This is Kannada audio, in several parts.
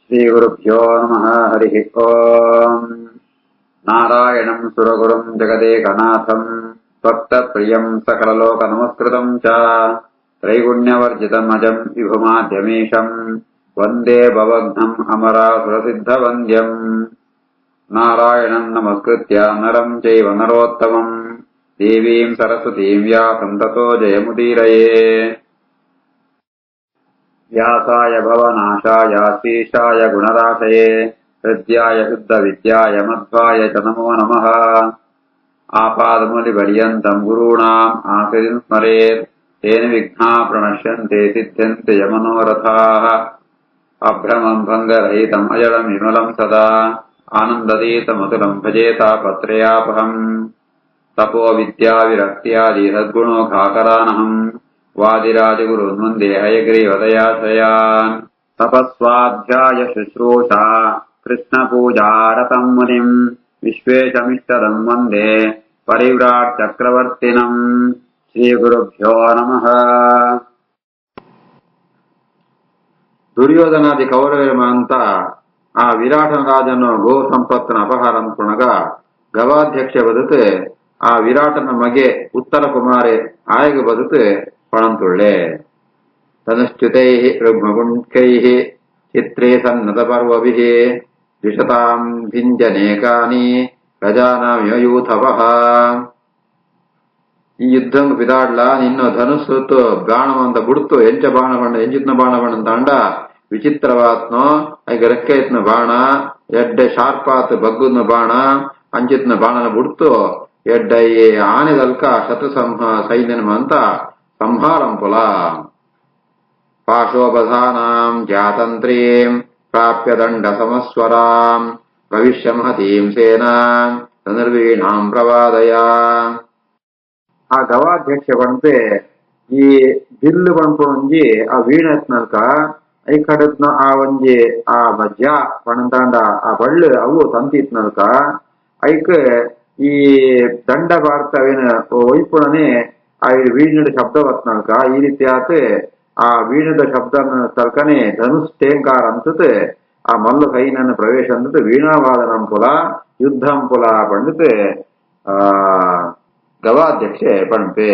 श्रीगुरुभ्यो नमः। हरिः ओम्। नारायणम् सुरगुरुम् जगदेकनाथम् भक्तप्रियम् सकललोकनमस्कृतम् च त्रैगुण्यवर्जितम् अजम् विभुमाद्यमीशम् वन्दे भवघ्नम् अमरासुरसिद्धवन्द्यम्। नारायणम् नमस्कृत्य नरम् चैव नरोत्तमम् देवीम् सरस्वतीम् व्यासम् ततो जयमुदीरये। व्यासाय भवनाशाय श्रीशाय गुणराशये हृद्याय शुद्धविद्याय मध्वाय च नमो नमः। आपादमूलिपर्यन्तम् गुरूणाम् आश्रयम् स्मरेत् तेन विघ्नाः प्रणश्यन्ते सिद्ध्यन्ते यमनोरथाः। अभ्रमम् भङ्गरहितम् अजडम् विमलम् सदा आनन्दतीतमतुलम् भजेतापत्रयापहम्। तपो विद्याविरक्त्यादि सद्गुणोघाकरानहम् वादिराजगुरुन् वन्दे हयग्रीवदयाश्रयान्। तपस्वाध्याय शुश्रूषा कृष्णपूजारतम् मुनिम् विश्वेशमिष्टदम् वन्दे परिव्राट् चक्रवर्तिनम्। श्रीगुरुभ्यो नमः। ದುರ್ಯೋಧನಾದಿ ಕೌರವರ ಆ ವಿರಾಟನ ರಾಜನು ಗೋ ಸಂಪತ್ತನ ಅಪಹಾರ ಅನ್ಕೊಂಡಾಗ ಗವಾಧ್ಯಕ್ಷ ಬದುಕು ಆ ವಿರಾಟನ ಮಗೆ ಉತ್ತರ ಕುಮಾರಿ ಆಯಗ ಬದುಕು ಪಣಂತುಳ್ಳೆ ತನುಶ್ಚ್ಯುತೈ ರುಗ್ಮಗುಂಠೈ ಚಿತ್ರೇ ಸನ್ನತ ಪರ್ವಭಿಃ ದ್ವಿಷತಾಂ ಭಿಂಜನೇಕಾನಿ ಪ್ರಜಾನಾಮ್ಯೂಥವಃ. ಈ ಯುದ್ಧಂ ಪಿದಾಡ್ಲ ನಿನ್ನ ಧನುಸ್ಸು ಬಾಣವಂತ ಬುಡ್ತು ಎಂಚ ಬಾಣ ಬಣ್ಣ ಎಂಚಿತ್ನ ಬಾಣ ಬಣ್ಣ ತಾಂಡ ವಿಚಿತ್ರವಾತ್ನೋ ಐಗ ರೆಕ್ಕೆತ್ನ ಬಾಣ ಎಡ್ಡೆ ಶಾರ್ಪಾತ್ ಬಗ್ಗುದ್ನ ಬಾಣ ಅಂಚಿತ್ನ ಬಾಣನ ಬುಡ್ತು ಎಡ್ಡೈ ಆನೆದಲ್ಕ ಶತ್ರು ಸೈನ್ಯನ ಅಂತ ಸಂಹಾರಂ ಪುಲ ಪಾಶೋಪಧಾನಾಂ ಜಾತಂತ್ರೀಂ ಪ್ರಾಪ್ಯ ದಂಡ ಸಮಸ್ವರಾಂ ಭವಿಷ್ಯ ಮಹತೀಂ ಸೇನಾಂ ಧನುರ್ವೀಣಾಂ ಪ್ರವಾದಯ. ಆ ಗವಾಧ್ಯಕ್ಷ ಬಂತೆ ಈ ಬಿಲ್ಲು ಬಂಪುಂಜಿ ಆ ವೀಣತ್ನಲ್ಕ ಐ ಕಡದ್ನ ಆ ಒಂಜಿ ಆ ಮಜ್ಜ ಪಣಂತಾಂಡ ಆ ಬಳ್ಳು ಅವು ತಂತಿತ್ನಲ್ಕ ಐಕ್ ಈ ದಂಡ ಬಾರ್ತವೇನ ಒಯ್ಪುಣನೆ ಆ ವೀಣದ ಶಬ್ದ ಬತ್ನಲ್ಕ ಈ ರೀತಿ ಆತ ಆ ವೀಣದ ಶಬ್ದ ತಲ್ಕನೆ ಧನುಷ್ ಟೇಂಕಾರ ಅನ್ಸುತ್ತೆ ಆ ಮಲ್ಲು ಸೈನ್ಯನ ಪ್ರವೇಶ ಅಂದತೆ ವೀಣಾವಾದನಂ ಪುಲ ಯುದ್ಧಂ ಪುಲ ಪಂಡಿತೆ ಗವಾಧ್ಯಕ್ಷೆ ಪಂಪೆ.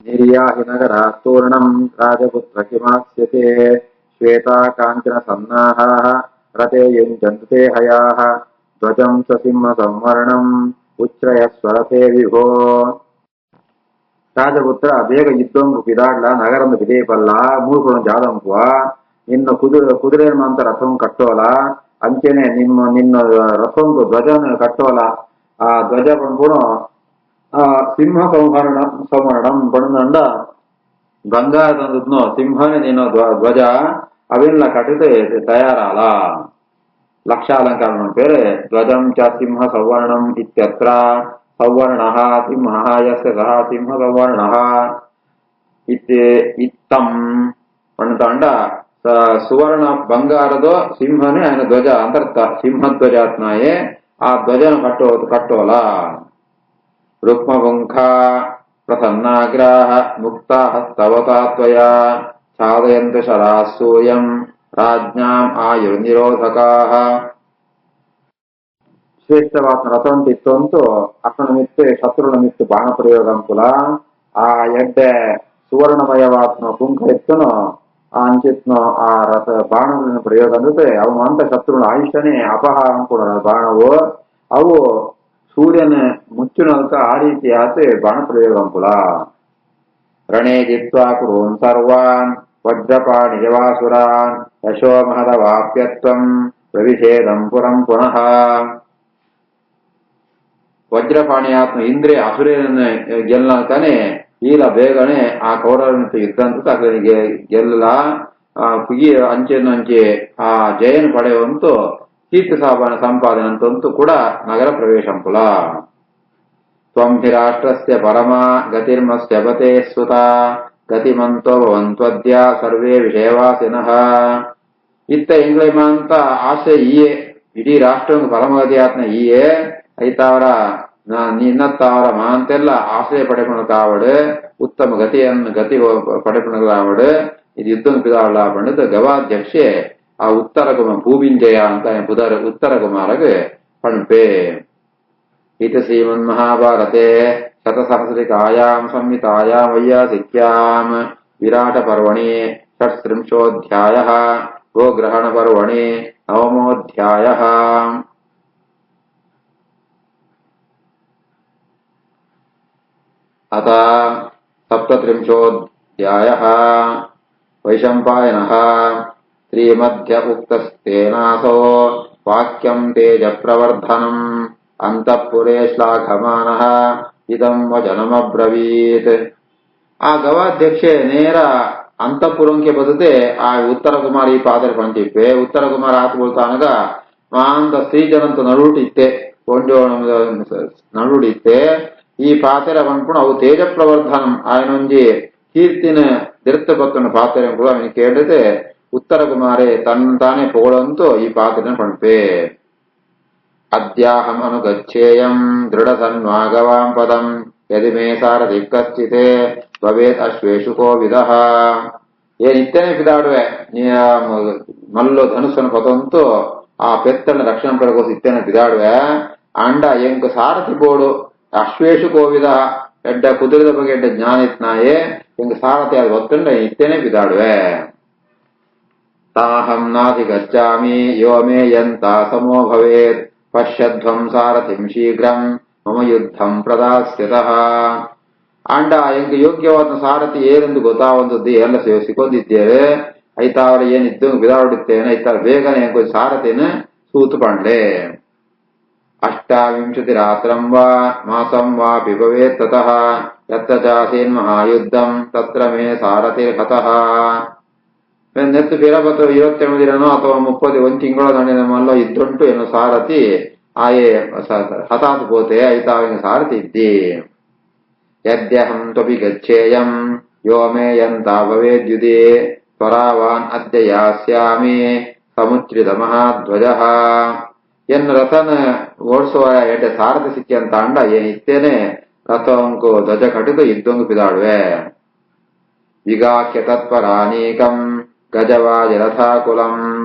ನಿರ್ಯಾಹಿ ನಗರ ತೋರಣಂ ರಾಜಪುತ್ರ ಕಿಮಾಸ್ಯತೆ ಶ್ವೇತಾ ಕಾಂಚನ ಸನ್ನಾಹಾಃ ರತೆ ಯುಂಜಂತೆ ಹಯಾಃ ಧ್ವಜಂ ಸಸಿಂಹ ಸಂವರ್ಣಂ ಉಚ್ಛ್ರಯ ಸ್ವರತೆ ವಿಭೋ. ರಾಜಪುತ್ರ ಬೇಗ ಯುದ್ಧಂಗು ಪಿದಾಡ್ಲ ನಗರಂದು ಬಿದೇಪಲ್ಲ ಮೂರ್ಪುಣ ಜಾದಂಕುವ ನಿನ್ನ ಕುದುರೆ ಮಂತ ರಥಂ ಕಟ್ಟೋಲ ಅಂಚೆನೆ ನಿನ್ನ ರಥಂಗು ಧ್ವಜನ ಕಟ್ಟೋಲ ಆ ಧ್ವಜ ಪಂಪುಣ ಆ ಸಿಂಹ ಸಂವರ್ಣಂ ಪಣದಂಡ ಬಂಗಾರದಂದುದ್ನೋ ಸಿಂಹನೇ ನಿನ್ನ ಧ್ವಜ ಅವೆಲ್ಲ ಕಟ್ಟಿದೆ ತಯಾರಾಲ ಲಕ್ಷಾಲಂಕಾರ ಪೇರೆ ಧ್ವಜಂ ಚ ಸಿಂಹ ಸಂವರ್ಣಂ ಇತ್ಯತ್ರ ಸಂವರ್ಣಃ ಸಿಂಹಃ ಯಸ್ಯ ಸಹ ಸಿಂಹ ಸಂವರ್ಣಃ ಇತ್ತಂ ಪಣದಂಡ ಸುವರ್ಣ ಬಂಗಾರದ ಸಿಂಹನೇ ఆయన ಧ್ವಜ ಅಂತರ್ಥ ಸಿಂಹಧ್ವಜಾತ್ನಾಯೇ ಆ ಧ್ವಜನ ಕಟ್ಟೋಲ. ರುಕ್ಮಗುಂಖ ಪ್ರಸನ್ನಾಗ್ರಾಹ ಮುಕ್ತಾ ಹಸ್ತವತಾ ತ್ವಯಾ ಛಾದಯಂತ ಶರಾಃ ಸೂರ್ಯಂ ರಾಜ್ಞಾಂ ಆಯುರ್ನಿರೋಧಕಾಃ. ಶ್ರೇಷ್ಠವಾದ ರಥಂತಿತ್ತು ಅಂತೂ ಅಸನ ಮಿತ್ತು ಶತ್ರುನ ಮಿತ್ತು ಬಾಣ ಪ್ರಯೋಗಂಕುಲ ಆ ಎಡ್ಡೆ ಸುವರ್ಣಮಯವಾತ್ನ ಕುಂಕ ಇತ್ತನೋ ಆ ಅಂಚಿತ್ನೋ ಆ ರಥ ಬಾಣಗಳ ಪ್ರಯೋಗ ಅಂದ್ರೆ ಅವು ಅಂತ ಶತ್ರುನ ಆಯುಷ್ಯನೇ ಅಪಹಾರ ಕೂಡ ಬಾಣವು ಅವು ಸೂರ್ಯನ ಮುಚ್ಚಿನಲ್ಕ ಆ ರೀತಿ ಆತ ಬಾಣ ಪ್ರಯೋಗಂಕುಲ. ರಣೇ ಜಿತ್ವಾ ಕುರುನ್ ಸರ್ವಾನ್ ವಜ್ರಪಾಣಿಜವಾಸುರಾನ್ ಯಶೋ ಮಹದವಾಪ್ಯತ್ವಂ ಪ್ರವಿಷೇದಂ ಪುರಂ ಪುನಃ. ವಜ್ರಪಾಣಿಯಾತ್ಮ ಇಂದ್ರೆ ಅಸುರನ ಗೆಲ್ಲಂತಾನೆ ಈಲ ಬೇಗನೆ ಆ ಕೌರವನ ಯುದ್ಧ ಅಂತ ಅವನಿಗೆ ಗೆಲ್ಲ ಕುಗಿ ಅಂಚೆ ಆ ಜಯನ ಪಡೆಯುವಂತೂ ಕೀರ್ತಿ ಸಂಪಾದನೆ ಅಂತಂತೂ ಕೂಡ ನಗರ ಪ್ರವೇಶಂಕುಲ. ತ್ವಂ ಹಿ ರಾಷ್ಟ್ರಸ್ಯ ಪರಮಾ ಗತಿರ್ಮಸ್ಯ ಬತೆ ಸುತ ಗತಿಮಂತೋ ಭವಂತ್ವದ್ಯ ಸರ್ವೇ ವಿಷಯವಾಸಿನಃ. ಇತ್ತ ಎಂಗ್ಲೇಮ ಅಂತ ಆಸೆ ಈಯೇ ಇಡೀ ರಾಷ್ಟ್ರ ಪರಮಗತಿಯಾತ್ನ ಈಯೇ ಐತಾವರ ನಿನ್ನತ್ತಾವರ ಮಾಂತೆಲ್ಲ ಆಶ್ರಯ ಪಡೆಕೊಂಡಾವಡು ಉತ್ತಮ ಗತಿ ಪಡೆಕೊಂಡಾವಡು ಇದು ಯುದ್ಧ ಪಿದಾವಳ ಪಂಡಿತ ಗವಾಧ್ಯಕ್ಷೆ ಆ ಉತ್ತರ ಕುಮಾರ ಭೂಮಿಂಜಯ ಅಂತ ಉತ್ತರ ಕುಮಾರಗೆ ಪಣ್ಪೆ. ಇತಿ ಶ್ರೀಮನ್ಮಹಾಭಾರತೆ ಶತಸಹಸ್ರಿಕಾಯಾಂ ಸಂಹಿತಾಯಾಂ ವೈಯಾಸಿಕ್ಯಾಂ ವಿರಾಟ ಪರ್ವಣಿ ಷಟ್ತ್ರಿಂಶೋऽಧ್ಯಾಯಃ ಗೋಗ್ರಹಣ ಪರ್ವಣಿ ನವಮೋऽಧ್ಯಾಯಃ. ಅತ ಸಪ್ತತ್ರಿಂಶೋऽಧ್ಯಾಯಃ ವೈಶಂಪಾಯನಃ ಶ್ರೀಮಧ್ಯ ಉಕ್ತಸ್ತೇನಾಸೋ ವಾಕ್ಯಂ ತೇಜ ಪ್ರವರ್ಧನಂ ಅಂತಃಪುರೇ ಶ್ಲಾಘಮಾನಃ ಇದಂ ವಚನಮಬ್ರವೀತ್. ಆ ಗವಾಧ್ಯಕ್ಷೆ ನೇರ ಅಂತಃಪುರಂಗೆ ಬದದೆ ಆ ಉತ್ತರ ಕುಮಾರ್ ಈ ಪಾತ್ರೆ ಪಂಚಿಪ್ಪೆ ಉತ್ತರ ಕುಮಾರ್ ಆತ ಬೋಲ್ತಾನಗ ಮಾಂತ ಸ್ತ್ರೀಜನಂತ ನಡುಟಿತ್ತೆ ಕೊಂಜೋಣ ನಡುಡಿತ್ತೆ ಈ ಪಾತೆರ ಪಂಪುಣ ಅವು ತೇಜ ಪ್ರವರ್ಧನಂ ಆಯನೊಂಜಿ ಕೀರ್ತಿನ ದಿರ್ತ ಬತ್ತನ ಪಾತೆರೆ ಕೂಡ ಅವನಿಗೆ ಕೇಳಿದೆ ಉತ್ತರ ಕುಮಾರೇ ತಾನೇ ಪೋಳಂತೂ ಈ ಪಾತ್ರೆನ ಪಂಪೆ. ಅದ್ಯಾಹಂ ಅನುಗಚ್ಚೇಯಂ ದೃಢ ಸನ್ವಾಗವಾಂ ಪದಂ ಯದಿ ಮೇ ಸಾರಥಿ ಕಚ್ಚಿತೆ ಭವೇತ್ ಅಶ್ವೇಷು ಕೋವಿದಃ. ಏನಿತ್ತೇನೆ ಬಿದಾಡುವೆ ಮಲ್ಲು ಧನುಸ್ಸನ್ನು ಪದಂತೂ ಆ ಪೆತ್ತನ ರಕ್ಷಣೆ ಪಡೆಗೋಸಿ ಇತ್ತೇನೆ ಬಿದಾಡುವೆ ಅಂಡ ಎಂಕ್ ಸಾರಥಿ ಬೋಡು ಅಶ್ವೇಷು ಕೋವಿದ ಎಡ್ಡ ಕುದುರೆದ ಬಗ್ಗೆ ಎಡ್ಡ ಜ್ಞಾನ ಇತ್ನಾಯೇ ಎಂಕ್ ಸಾರಥಿ ಅದು ಒತ್ತಂಡ ಇತ್ತೇನೆ ಬಿದಾಡುವೆ. ತಾಹಂ ನಾಧಿ ಗಚ್ಚಾಮಿ ಯೋ ಮೇ ಯಂತ ಸಮೋ ಭವೇತ್ ಪಶ್ಯಧ್ವಂ ಸಾರಥಿಂ ಶೀಘ್ರಂ ಮಮ ಯುದ್ಧಂ ಪ್ರದಾಸ್ಯತಃ. ಅಂಡ ಎಂಕ್ ಯೋಗ್ಯವಾದ ಸಾರಥಿ ಏನೆಂದು ಗೊತ್ತಾವಂತದ್ದು ಎಲ್ಲ ಸಿಕ್ಕೊಂಡಿದ್ದೇವೆ ಐತಾವ್ರ ಏನಿದ್ದು ಬಿದಾಡುತ್ತೇನೆ ಐತಾರ ಬೇಗನೆ ಎಂಕ ಸಾರಥಿನ ಸೂತು ಪಂಡ್ಲೆ. ಅಷ್ಟಾವಿಂಶತಿ ರಾತ್ರಂ ವಾ ಮಾಸಂ ವಾಪಿ ಭವೇತ್ ತತಃ ಯತ್ರ ಚಾಸೀನ್ ಮಹಾಯುದ್ಧಂ ತತ್ರ ಮೇ ಸಾರಥಿರ್ಹತಃ. ನೆತ್ತು ಬಿರಬತ್ತು 27 ದಿನನೋ ಅಥವಾ 30 ಒಂದು ತಿಂಗಳ ದಂಡಿನ ಮಲ್ಲ ಇದ್ದುಂಟು ಏನು ಸಾರಥಿ ಆಯೇ ಹತಾತ್ ಪೋತೆ ಐತಾವಿನ ಸಾರಥಿ ಇದ್ದಿ. ಯದ್ಯಹಂ ತ್ವಪಿ ಗಚ್ಚೇಯಂ ಯೋ ಮೇ ಯಂತ ಭವೇದ್ಯುದಿ ತ್ವರಾವಾನ್ ಅದ್ಯ ಯಾಸ್ಯಾಮಿ ಸಮುಚ್ರಿತ ಮಹಾಧ್ವಜಃ. ಎನ್ನ ರಥನ ಓಡಿಸುವ ಎಡ್ಡ ಸಾರಥಿ ಸಿಕ್ಕಿ ಅಂತ ಅಂಡ ಏನಿತ್ತೇನೆ ರಥಂಕು ಧ್ವಜ ಕಟಿದು ಇದ್ದೊಂದು ಬಿದಾಡುವೆ. ವಿಗಾಖ್ಯ ತತ್ಪರಾನೀಕಂ ಗಜವಾಜ ರಥಾಕುಲಂ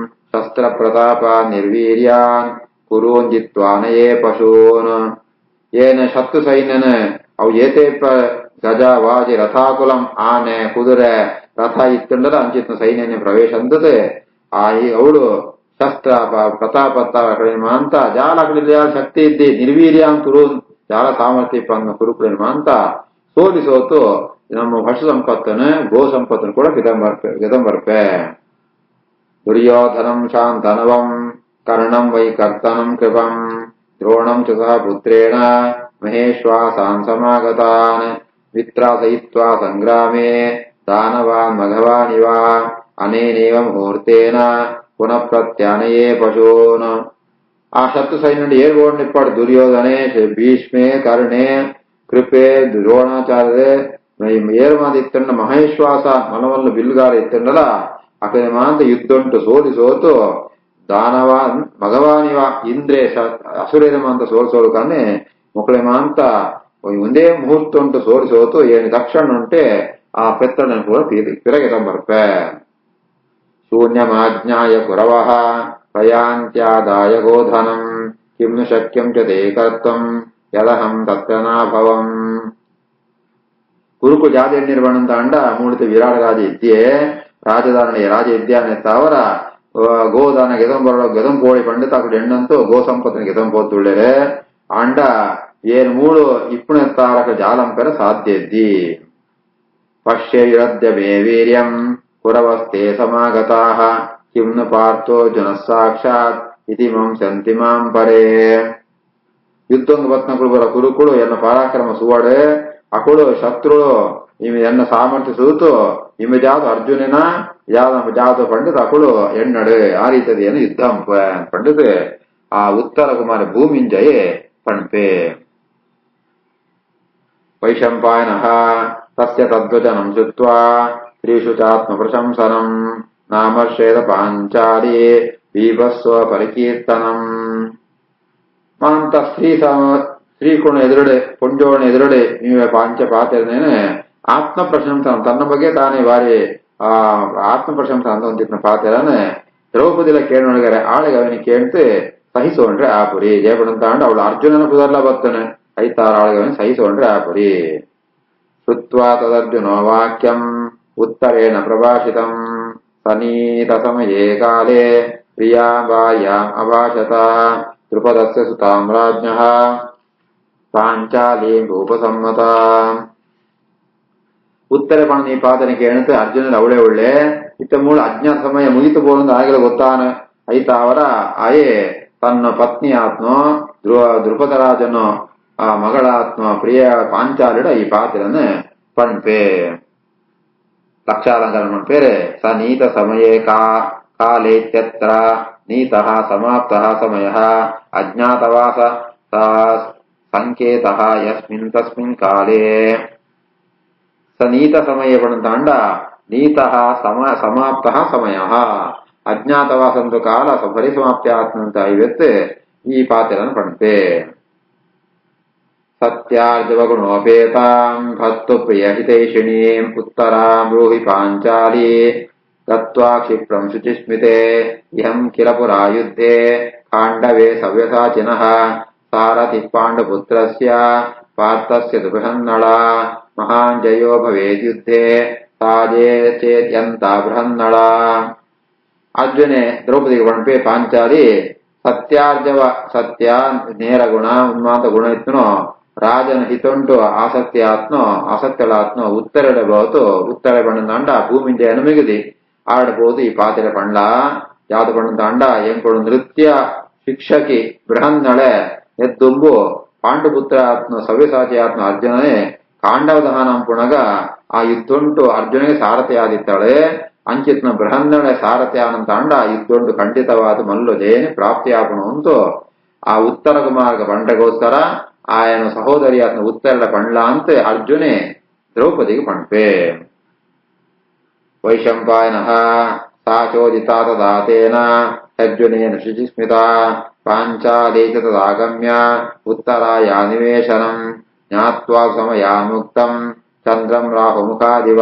ಶಸ್ತ್ರ ಪ್ರತಾಪ ನಿರ್ವೀರ್ಯಾನ್ ಕುರುಂಜಿತ್ವಾನಯೇ ಪಶೂನ್. ಏನ ಶತ್ರು ಸೈನ್ಯನ ಅವು ಏತೇಪ ಗಜ ವಾಜಿ ರಥಾಕುಲಂ ಆನೆ ಕುದುರೆ ರಥ ಇತ್ತುಂಡದ ಅಂಚಿತ್ನ ಸೈನ್ಯನ ಪ್ರವೇಶ ಅಂತದೆ ಅವಳು ಶಸ್ತ್ರ ಪ್ರತಾಪತ್ತ ಅಂತ ಜಾಲ ಶಕ್ತಿ ಇದ್ದಿ ನಿರ್ವೀರ್ಯಾನ್ ಕುರುನ್ ಜಾಲ ಸಾಮರ್ಥ್ಯ ಕುರುಕುಳೇನು ಅಂತ ಸೋಲಿಸೋತು ನಮ್ಮ ಪಶು ಸಂಪತ್ತನ್ನು ಗೋ ಸಂಪತ್ತನ್ನು ಕೂಡ ಗೆದಂಬರ್ಪೆ. ದುರ್ಯೋಧನಂ ಶಾಂತನವಂ ಕರ್ಣಂ ವೈ ಕರ್ತನಂ ಕೃಪಂ ದ್ರೋಣಂ ಚ ಸಹ ಪುತ್ರೇಣ ಮಹೇಶ್ವಾಸಾನ್ ಸಮಾಗತಾನ್ ವಿತ್ರಾಸಯಿತ್ವಾ ಸಂಗ್ರಾಮೇ ದಾನವಾನ್ ಮಘವಾನಿವ ಅನೇನೇವ ಮುಹೂರ್ತೇನ ಪುನಃ ಪ್ರತ್ಯಾನಯೇ ಪಶೂನ್. ಆ ಶತ್ರು ಸೈನ್ಯ ಏರ್ಗೊಂಡಿಪ್ಪಾಡು ದುರ್ಯೋಧನೆ ಭೀಷ್ಮೆ ಕರ್ಣೆ ಕೃಪೆ ದ್ರೋಣಾಚಾರ್ಯ ಏರ್ಮಾದಿತ್ತಂಡ ಮಹೇಶ್ವಾಸ ಮನವಲ್ಲ ಬಿಲ್ಗಾರ ಇತ್ತಂಡಲ ಅಕಡೆ ಮಾಂತ ಯುದ್ಧುಂಟು ಸೋಲಿಸೋತು ದಾನವಾನ್ ಮಗವಾನಿವ ಇಂದ್ರೆ ಅಸುರೇನ ಮಾಂತ ಸೋಲಿಸೋಲು ಕಾನೆ ಮೊಕಳೆ ಮಾಂತ ಒಂದೇ ಮುಹೂರ್ತ ಉಂಟು ಸೋಲಿಸೋತು ಏನು ತಕ್ಷಣ ಉಂಟೆ ಆ ಪೆತ್ತನ ಕೂಡ ತಿರಗೆ ತಂಬರ್ಪೆ. ಶೂನ್ಯಮಾಜ್ಞಾಯ ಕುರವಃ ಪ್ರಯಾಂತ್ಯಾದಾಯ ಗೋಧನಂ ಕಿಂ ಶಕ್ಯಂ ಚ ತೇ ಕರ್ತಂ ಯದಹಂ ತತ್ರ ನಾಭವಂ. ಕುರುಕು ಜಾತಿ ನಿರ್ವಹಣ ಅಂತ ಅಂಡ ಮೂಡಿತ ವಿರಾಟ ರಾಜ ಇದ್ದೇ ರಾಜಧಾರಣೆ ರಾಜ ಇದ್ಯಾನೆ ಅವರ ಗೋದಾನ ಗೆದಂ ಕೋಳಿ ಪಂಡಿತ ಅಕಡೆ ಹೆಣ್ಣಂತೂ ಗೋ ಸಂಪತ್ತಿನ ಗೆದಂ ಪೋತುಳ್ಳೇರೆ ಅಂಡ ಏನ್ ಮೂಡು ಇಪ್ಪಣ ತಾರಕ ಜಾಲಂಪೆರ ಸಾಧ್ಯ ಇದ್ದಿ. ಪಶ್ಯೈರದ್ಯ ಮೇ ವೀರ್ಯಂ ಕುರವಸ್ತೆ ಸಮಾಗತಾಃ ಕಿಂ ನ ಪಾರ್ಥೋ ಜನಃ ಸಾಕ್ಷಾತ್ ಇತಿ ಮಂ ಸಂತಿ ಮಾಂ ಪರೇ. ಯುದ್ಧಂಗ ಪತ್ನಕುಳು ಬರ ಕುರುಕುಳು ಎನ್ನ ಪರಾಕ್ರಮ ಸುವಡೆ ಅಕುಳು ಶತ್ರುಳು ಇಮೆ ಎನ್ನ ಸಾಮರ್ಥ್ಯ ಸೂತು ಇಮೆ ಜಾತು ಅರ್ಜುನನ ಜಾತು ಪಂಡಿತ ಅಕುಳು ಎನ್ನಡೆ ಆ ರೀತಿಯನ್ನು ಯುದ್ಧ ಪಂಡಿತ ಆ ಉತ್ತರ ಕುಮಾರ ಭೂಮಿಂಜಯೇ ಪಣ್ಪೆ. ವೈಶಂಪಾಯನಃ ತಸ್ಯ ತದ್ವಚನಂ ಶ್ರುತ್ವಾ ಸ್ತ್ರೀಷು ಚಾತ್ಮ ಪ್ರಶಂಸನಂ ನಾಮರ್ಷೇದ ಪಾಂಚಾಲಿ ಬೀಭತ್ಸ್ವ ಪರಿಕೀರ್ತನಂ. ಮಾಂತ ಸ್ತ್ರೀಕುಣ ಎದುರುಡೆ ಪುಂಜೋಣ ಎದುರುಡೆ ನೀವೇ ಪಾಂಚ ಪಾತ್ರೇನೆ ಆತ್ಮ ಪ್ರಶಂಸನ ತನ್ನ ಬಗ್ಗೆ ತಾನೇ ಬಾರಿ ಆತ್ಮ ಪ್ರಶಂಸನ ಅಂತ ಒಂದಿನ ಪಾತ್ರೆನೆ திரௌபதியில கேள்வி ஆளுக அவனை கேட்டு சகிசோன்று ஆபுரி ஜெயபடம் தாண்டு அவள் அர்ஜுனன புதர்ல பத்தனு ஐத்தாறு ஆளுகவன் சகிசோன்று ஆபுரி ஸ்ருத்வா ததர்ஜுனோ வாக்கியம் உத்தரேண பிரபாஷிதம் சநீத சமயே காலே பிரியாபாயாம் அபாஷத த்ருபதஸ்ய சுதாம் ராஜ்ஞः பாஞ்சாலீம் ரூபசம்மதா ಉತ್ತರ ಪಣ ಪಾದನೆ ಕೇಳಿತು ಅರ್ಜುನನ ಅವಳೆ ಒಳ್ಳೆ ಇತ್ತ ಮೂಲ ಅಜ್ಞಾತ ಸಮಯ ಮುಗಿತು ಬೋಲಂದು ಆಗಲೇ ಗೊತ್ತಾನ ಐತ ಅವರ ಆಯೇ ತನ್ನ ಪತ್ನಿ ಆತ್ಮೋ ದ್ರುಪದರಾಜನೋ ಆ ಮಗಳ ಆತ್ಮ ಪ್ರಿಯ ಪಾಂಚಾಲಿಡ ಈ ಪಾತ್ರನ ಪಣ್ಪೆ ಲಕ್ಷಾಲಂಕರಣ ಪಣ್ಪೇರೆ ಸ ನೀತ ಸಮಯೇ ಕಾಲೇತ್ಯತ್ರ ನೀತಃ ಸಮಾಪ್ತಃ ಸಮಯಃ ಅಜ್ಞಾತವಾಸ ಸಂಕೇತಃ ಯಸ್ಮಿನ್ ತಸ್ಮಿನ್ ಕಾಲೇ ಸ ನೀತ ಸಮಯ ಪಣಂತಾಂಡ ನೀತಃ ಸಮಾಪ್ತ ಸಮಯ ಅಜ್ಞಾತವಾಸಂತು ಕಾಲ ಪರಿಸಮಾಪ್ತಿ ಆತ್ಮಂತ ಇವತ್ತು ಈ ಪಾತ್ರನ ಪಣಪೆ ಸತ್ಯಾರ್ಜವಗುಣೋಪೇತಾಂ ಭಕ್ತು ಪ್ರಿಯ ಹಿತೈಷಿಣೀಂ ಉತ್ತರಾಂ ಬ್ರೂಹಿ ಪಾಂಚಾಲಿ ಗತ್ವಾ ಕ್ಷಿಪ್ರಂ ಶುಚಿಸ್ಮಿತೆ ಇಹಂ ಕಿಲ ಪುರಾ ಯುದ್ಧೇ ಖಾಂಡವೇ ಸವ್ಯಸಾಚಿನಃ ಸಾರಥಿ ಪಾಂಡುಪುತ್ರಸ್ಯ ಪಾರ್ಥಸ್ಯ ಬೃಹನ್ನಳ ಮಹಾನ್ ಜಯೋ ಭವೇದ್ಯುದ್ಧೇ ಸಾಜೇ ಚೇತ್ಯಂತ ಬೃಹನ್ನಳ ಅರ್ಜುನೆ ದ್ರೌಪದಿಗೆ ಪಣಪೆ ಪಾಂಚಾಲಿ ಸತ್ಯಾರ್ಜವ ಸತ್ಯ ನೇರ ಗುಣ ಉನ್ಮಾದ ಗುಣ ಇತ್ತನೋ ರಾಜನ ಹಿತುಂಟು ಆಸಕ್ತಿ ಆತ್ನೋ ಆಸಕ್ತಿಗಳಾತ್ನೋ ಉತ್ತರಡೆ ಬಹುದು ಉತ್ತರ ಪಣ್ಣಂದಾಂಡ ಭೂಮಿಂಜಯನು ಮಿಗಿದಿ ಆಡಬಹುದು ಈ ಪಾತ್ರೆ ಪಂಡ್ಲ ಯಾವ್ದು ಪಣ್ಣಂದಾಂಡ ಎಂಕೊಡು ನೃತ್ಯ ಶಿಕ್ಷಕಿ ಬೃಹನ್ನಳೆ ಎದ್ದುಂಬು ಪಾಂಡುಪುತ್ರ ಆತ್ಮ ಸವ್ಯಸಾಚಿ ಆತ್ಮ ಅರ್ಜುನನೇ ಕಾಂಡವದಹನಂ ಪುಣಗ ಆ ಯುದ್ಧುಂಟು ಅರ್ಜುನಿಗೆ ಸಾರಥಿ ಆದಿತ್ತಾಳೆ ಅಂಚಿತ್ನ ಬೃಹನ್ನಳೆ ಸಾರಥಿ ಆನಂತಾಂಡ ಯುದ್ಧುಂಟು ಖಂಡಿತವಾದ ಮಲ್ಲು ಜಯನಿ ಪ್ರಾಪ್ತಿಯಾಪಣು ಅಂತು ಆ ಉತ್ತರ ಕುಮಾರ್ಗ ಪಂಡಗೋಸ್ಕರ ఆయన సహోదరి ఆత్మ ఉత్తరల పండ్ల అంతే అర్జునే ద్రౌపదికి పణ్పే వైశంపాయన సా చోదితా తదాతేన అర్జునేన శుచిస్మిత పాంచాలీచ తదాగమ్య ఉత్తరాయా నివేశనం జ్ఞాత్వా సమయాముక్తం చంద్రం రాహుముఖాదివ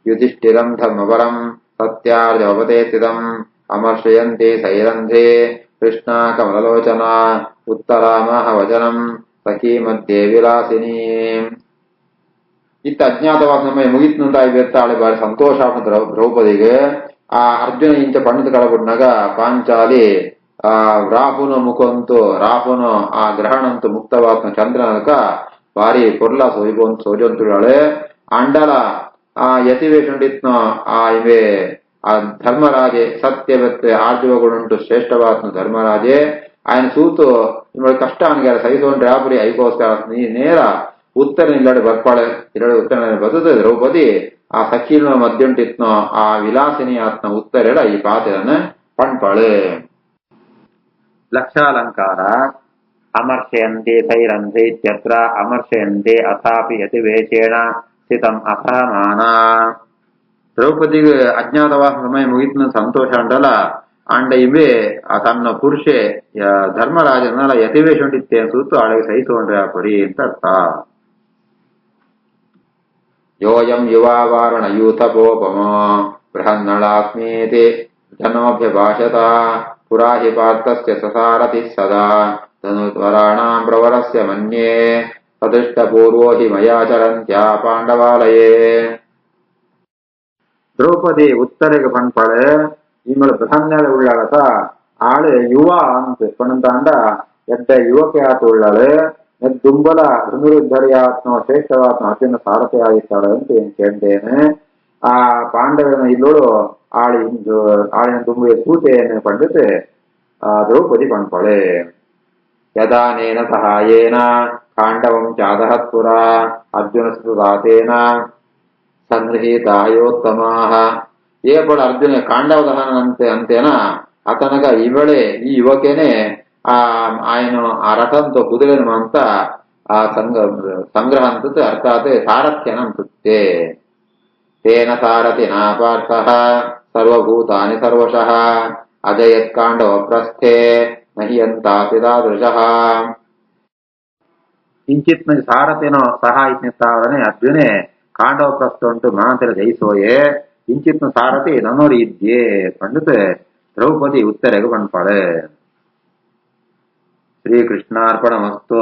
యుధిష్ఠిరం ధర్మపరం సత్యార్జవపతే స్థితం అమర్షయంతే సైరంధ్రే కృష్ణా కమలలోచన ఉత్తరామహ వచనం ಸಖಿ ಮಧ್ಯೆ ವಿಲಾಸಿನಿ ಇತ್ತ ಅಜ್ಞಾತವಾದ ಸಮಯ ಮುಗಿತುಂಟ ಇವತ್ತಾಳೆ ಬಾರಿ ಸಂತೋಷ ಆಗ್ತದ ದ್ರೌಪದಿಗೆ ಆ ಅರ್ಜುನ ಇಂಚ ಪಣ್ಣದ ಕಳಬಿಟ್ನಾಗ ಪಾಂಚಾಲಿ ಆ ರಾಹುನ ಮುಖಂತು ರಾಹುನು ಆ ಗ್ರಹಣಂತು ಮುಕ್ತವಾದ ಚಂದ್ರನಕ ಬಾರಿ ಪೊರ್ಲ ಸೋಜಂತುಳೆ ಅಂಡಲ ಆ ಯತಿವೇಶುಂಡಿತ್ನೋ ಆ ಇವೇ ಆ ಧರ್ಮರಾಜೆ ಸತ್ಯವತ್ತೆ ಆರ್ಜವಗುಣುಂಟು ಶ್ರೇಷ್ಠವಾತ್ನ ಧರ್ಮರಾಜೆ ఆయన సూతు ఇవాళ కష్టానికి సైతోండి రాపురి అయిపోస్తా నేర ఉత్తర ఇల్లడి బర్పాಳೆ ఇల్లడి ఉత్తర బతుకు ద్రౌపది ఆ సఖీల మధ్యంటిత్నో ఆ విలాసిని ఆత్మ ఉత్తరెడ ఈ పాత్రನ ಪಣ್ಪಾಳೆ ಲಕ್ಷಾಲಂಕಾರ ಅಮರ್ಷಯಂತೆ ಸೈರಂಧೆ ಇತ್ಯತ್ರ ಅಮರ್ಷಯಂತೆ ಅಥಾಪಿ ಯತಿವೇಶೇಣ ಸ್ಥಿತಂ ಅಸಮಾನ ದ್ರೌಪದಿಗೆ ಅಜ್ಞಾತವಾಸ ಸಮಯ ಮುಗಿತನ ಸಂತೋಷ ಅಂಡಲ ಅಂಡ ಇವೇ ತನ್ನ ಪುರುಷೆ ಧರ್ಮರಾಜನ ಯತಿವೇಶುಂಡಿತ್ತೆ ಸೂತು ಆಳೆಗೆ ಸಹಿಸೋಣ್ರೆ ಆ ಪರಿ ಅಂತ ಅರ್ಥ ಯೋಯಂ ಯುವಾವಾರಣ ಯೂಥಪೋಪಮೋ ಬೃಹನ್ನಳಾಸ್ಮೇತಿ ಜನೋಭ್ಯಭಾಷತ ಪುರಾ ಹಿ ಪಾರ್ಥಸ್ಯ ಸಸಾರಥಿ ಸದಾ ಧನುರ್ವರಾಣಾಂ ಪ್ರವರಸ್ಯ ಮನ್ಯೇ ಸದೃಷ್ಟಪೂರ್ವೋ ಹಿ ಮಯಾಚರಂತ್ಯಾ ಪಾಂಡವಾಲಯೇ ದ್ರೌಪದಿ ಉತ್ತರೆಗೆ ಪಣ್ಪಾಳೆ இவங்களை பிரசன்னால உள்ளாளா ஆளு யுவா ಅಂತ ಪಣಂತಾಂಡ ಎದ್ದ ಯುವಕೆ ಆತ ಉಳ್ಳಾಳೆ ದುಂಬಲ ಧನುರುದ್ಧರಿಯಾತ್ಮ ಶ್ರೇಷ್ಠವಾತ್ಮ ಅತ್ಯಂತ ಸಾರಥಿ ಆಗಿದ್ದಾಳೆ ಅಂತ ಏನ್ ಕೇಳ್ತೇನೆ ಆ ಪಾಂಡವನ ಇಲ್ಲೋಳು ಆಳಿನ ತುಂಬುವ ಸೂತೆಯನ್ನು ಪಂಡಿತು ದ್ರೌಪದಿ ಪಣ್ಪಾಳೆ ಯದಾನೇನ ಸಹಾಯೇನ ಕಾಂಡವಂ ಚಾದಹತ್ಪುರ ಅರ್ಜುನ ಸುತಾತೇನ ಸಂಗೃಹೀತಾಯೋತ್ತಮಾಹ ಏಪಡ ಅರ್ಜುನ ಕಾಂಡವದಹನ ಅಂತೇನಾ ಅತನಗ ಇವಳೆ ಈ ಯುವಕೇನೆ ఆయన ఆ రథంతో కుదిరేను అంత ఆ సంగ్రహ అంతు అర్థాత్ సారథ్యన అంతే తేన సారథినా పార్థః సర్వభూతాని సర్వశః అజయత్కాండవ ప్రస్థే నహ్యంతాసి తాదృశః ಕಿಂಚಿತ್ ಸಾರಥಿನೋ ಸಹಾಯಿಸ್ತಾವನೆ ಅರ್ಜುನೆ ಕಾಂಡವ ಪ್ರಸ್ಥ ಉಂಟು ಮಾಂತರ ಜಯಿಸೋಯೇ ಕಿಂಚಿತ್ ಸಾರಥಿ ನನ್ನೋರು ಇದ್ಯೆ ಪಂಡಿತ ದ್ರೌಪದಿ ಉತ್ತರೆಗೆ ಬಂದ್ಪಾಳೆ. ಶ್ರೀಕೃಷ್ಣಾರ್ಪಣಮಸ್ತು.